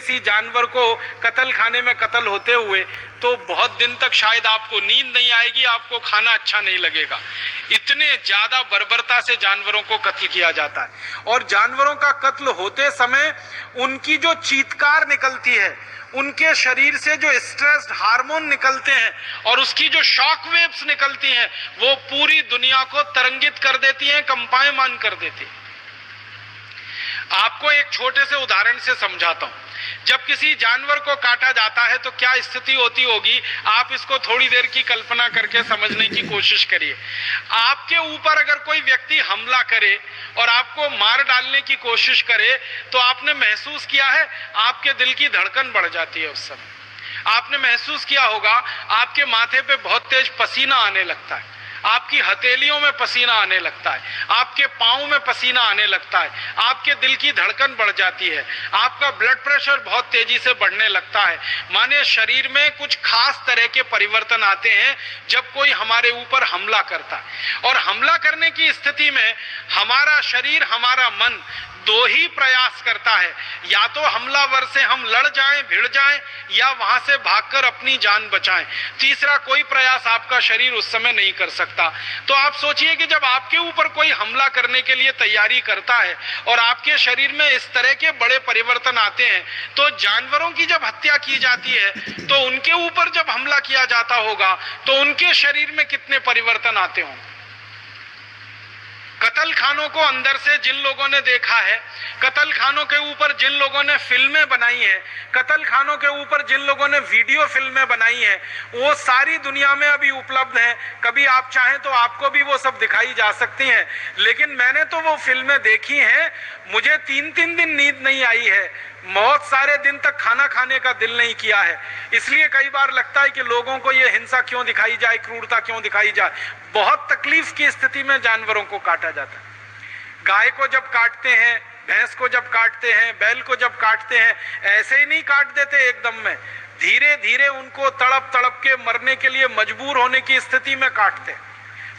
किसी जानवर को कत्ल खाने में कत्ल होते हुए, तो बहुत दिन तक शायद आपको नींद नहीं आएगी, आपको खाना अच्छा नहीं लगेगा। इतने ज्यादा बर्बरता से जानवरों को कत्ल किया जाता है। और जानवरों का कत्ल होते समय उनकी जो चीत्कार निकलती है, उनके शरीर से जो स्ट्रेस हार्मोन निकलते हैं और उसकी जो शॉक वेव्स निकलती हैं, वो पूरी दुनिया को तरंगित कर देती हैं, कंपायमान कर देती हैं। आपको एक छोटे से उदाहरण से समझाता हूं। जब किसी जानवर को काटा जाता है तो क्या स्थिति होती होगी, आप इसको थोड़ी देर की कल्पना करके समझने की कोशिश करिए। आपके ऊपर अगर कोई व्यक्ति हमला करे और आपको मार डालने की कोशिश करे, तो आपने महसूस किया है आपके दिल की धड़कन बढ़ जाती है। उस समय आपने महसूस किया होगा आपके माथे पे बहुत तेज पसीना आने लगता है, आपकी हथेलियों में पसीना आने लगता है, आपके पांव में पसीना आने लगता है, आपके दिल की धड़कन बढ़ जाती है, आपका ब्लड प्रेशर बहुत तेजी से बढ़ने लगता है। माने शरीर में कुछ खास तरह के परिवर्तन आते हैं जब कोई हमारे ऊपर हमला करता है। और हमला करने की स्थिति में हमारा शरीर, हमारा मन दो ही प्रयास करता है, या तो हमलावर से हम लड़ जाएं, भिड़ जाएं, या वहां से भागकर अपनी जान बचाएं। तीसरा कोई प्रयास आपका शरीर उस समय नहीं कर सकता। तो आप सोचिए कि जब आपके ऊपर कोई हमला करने के लिए तैयारी करता है और आपके शरीर में इस तरह के बड़े परिवर्तन आते हैं, तो जानवरों की जब हत्या की जाती है तो उनके ऊपर जब हमला किया जाता होगा तो उनके शरीर में कितने परिवर्तन आते होंगे। कत्ल खानों को अंदर से जिन लोगों ने देखा है, कत्ल खानों के ऊपर जिन लोगों ने फिल्में बनाई हैं, कत्ल खानों के ऊपर जिन लोगों ने वीडियो फिल्में बनाई हैं, वो सारी दुनिया में अभी उपलब्ध हैं। कभी आप चाहें तो आपको भी वो सब दिखाई जा सकती हैं। लेकिन मैंने तो वो फिल्में देखी हैं, मुझे 3-3 दिन नींद नहीं आई है, बहुत सारे दिन तक खाना खाने का दिल नहीं किया है। इसलिए कई बार लगता है कि लोगों को ये हिंसा क्यों दिखाई जाए, क्रूरता क्यों दिखाई जाए। बहुत तकलीफ की स्थिति में जानवरों को काटा जाता है। गाय को जब काटते हैं, भैंस को जब काटते हैं, बैल को जब काटते हैं, ऐसे ही नहीं काट देते एकदम में, धीरे धीरे उनको तड़प तड़प के मरने के लिए मजबूर होने की स्थिति में काटते हैं।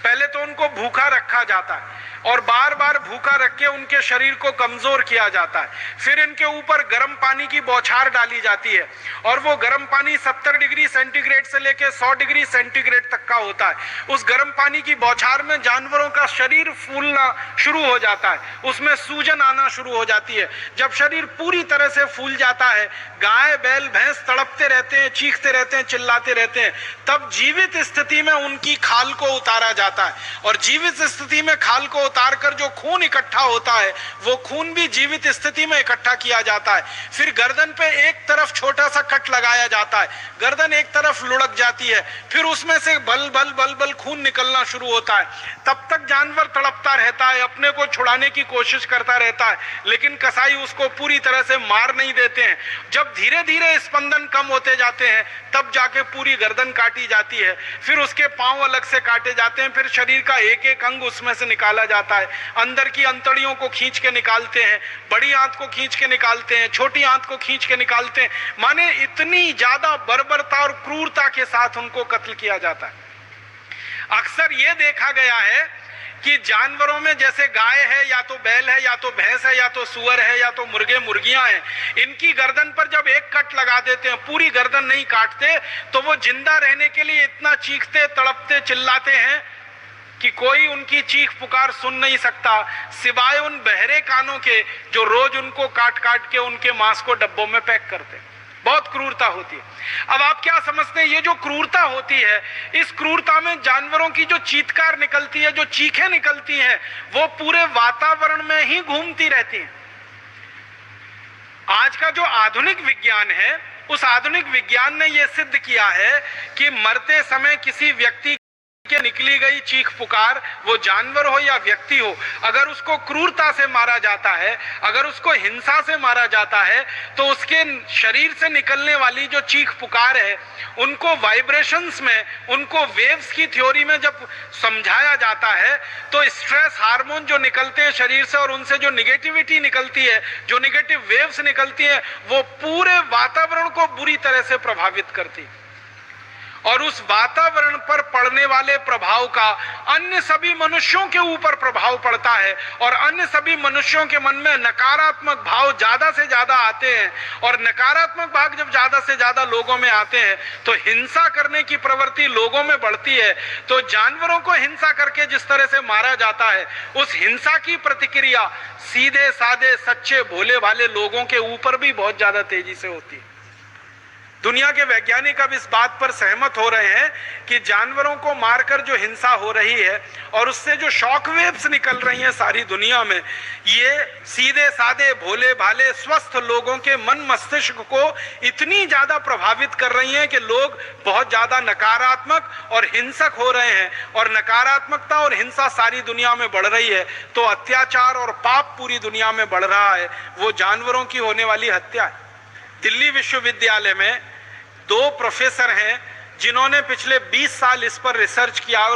पहले तो उनको भूखा रखा जाता है और बार बार भूखा रख के उनके शरीर को कमजोर किया जाता है। फिर इनके ऊपर गर्म पानी की बौछार डाली जाती है और वो गर्म पानी 70 डिग्री सेंटीग्रेड से लेके 100 डिग्री सेंटीग्रेड तक का होता है। उस गर्म पानी की बौछार में जानवरों का शरीर फूलना शुरू हो जाता है, उसमें सूजन आना शुरू हो जाती है। जब शरीर पूरी तरह से फूल जाता है, गाय बैल भैंस तड़पते रहते हैं, चीखते रहते हैं, चिल्लाते रहते हैं, तब जीवित स्थिति में उनकी खाल को उतारा जाता है। और जीवित स्थिति में खाल को उतार कर जो खून इकट्ठा होता है, वो खून भी जीवित स्थिति में इकट्ठा किया जाता है। फिर गर्दन पे एक तरफ छोटा सा कट लगाया जाता है, गर्दन एक तरफ लुढ़क जाती है, फिर उसमें से बल बल बल बल खून निकलना शुरू होता है। तब तक जानवर तड़पता रहता है, अपने को छुड़ाने की कोशिश करता रहता है, लेकिन कसाई उसको पूरी तरह से मार नहीं देते हैं। जब धीरे धीरे स्पंदन कम होते जाते हैं, तब जाके पूरी गर्दन काटी जाती है। फिर उसके पांव अलग से काटे जाते हैं, फिर शरीर का एक एक अंग उसमें से निकाला जाता है। अंदर की अंतड़ियों को खींच के निकालते हैं, बड़ी आंत को खींच के निकालते हैं, छोटी आंत को खींच के निकालते हैं। माने इतनी ज्यादा बर्बरता और क्रूरता के साथ उनको कत्ल किया जाता है। अक्सर ये देखा गया है कि जानवरों में जैसे गाय है, या तो बैल है, या तो भैंस है, या तो सुअर है, या तो मुर्गे मुर्गियां हैं, इनकी गर्दन पर जब एक कट लगा देते हैं, पूरी गर्दन नहीं काटते, तो वो जिंदा रहने के लिए इतना चीखते तड़पते चिल्लाते हैं कि कोई उनकी चीख पुकार सुन नहीं सकता, सिवाय उन बहरे कानों के जो रोज उनको काट काट के उनके मांस को डब्बों में पैक करते हैं। बहुत क्रूरता होती है। अब आप क्या समझते हैं, ये जो क्रूरता होती है, इस क्रूरता में जानवरों की जो चीत्कार निकलती है, जो चीखें निकलती हैं, वो पूरे वातावरण में ही घूमती रहती हैं। आज का जो आधुनिक विज्ञान है, उस आधुनिक विज्ञान ने यह सिद्ध किया है कि मरते समय किसी व्यक्ति के निकली गई चीख पुकार, वो जानवर हो या व्यक्ति हो, अगर उसको क्रूरता से मारा जाता है, अगर उसको हिंसा से मारा जाता है, तो उसके शरीर से निकलने वाली जो चीख पुकार है, उनको वाइब्रेशंस में, उनको वेव्स की थ्योरी में जब समझाया जाता है, तो स्ट्रेस हार्मोन जो निकलते हैं शरीर से और उनसे जो निगेटिविटी निकलती है, जो निगेटिव वेव्स निकलती है, वो पूरे वातावरण को बुरी तरह से प्रभावित करती है। और उस वातावरण पर पड़ने वाले प्रभाव का अन्य सभी मनुष्यों के ऊपर प्रभाव पड़ता है और अन्य सभी मनुष्यों के मन में नकारात्मक भाव ज्यादा से ज्यादा आते हैं और नकारात्मक भाव जब ज्यादा से ज्यादा लोगों में आते हैं तो हिंसा करने की प्रवृत्ति लोगों में बढ़ती है। तो जानवरों को हिंसा करके जिस तरह से मारा जाता है, उस हिंसा की प्रतिक्रिया सीधे साधे सच्चे भोले भाले लोगों के ऊपर भी बहुत ज्यादा तेजी से होती है। दुनिया के वैज्ञानिक अब इस बात पर सहमत हो रहे हैं कि जानवरों को मारकर जो हिंसा हो रही है और उससे जो शॉक वेव्स निकल रही हैं सारी दुनिया में, ये सीधे साधे भोले भाले स्वस्थ लोगों के मन मस्तिष्क को इतनी ज्यादा प्रभावित कर रही हैं कि लोग बहुत ज्यादा नकारात्मक और हिंसक हो रहे हैं और नकारात्मकता और हिंसा सारी दुनिया में बढ़ रही है। तो अत्याचार और पाप पूरी दुनिया में बढ़ रहा है, वो जानवरों की होने वाली हत्या है। दिल्ली विश्वविद्यालय में 2 प्रोफेसर हैं जिन्होंने पिछले 20 साल इस पर रिसर्च किया और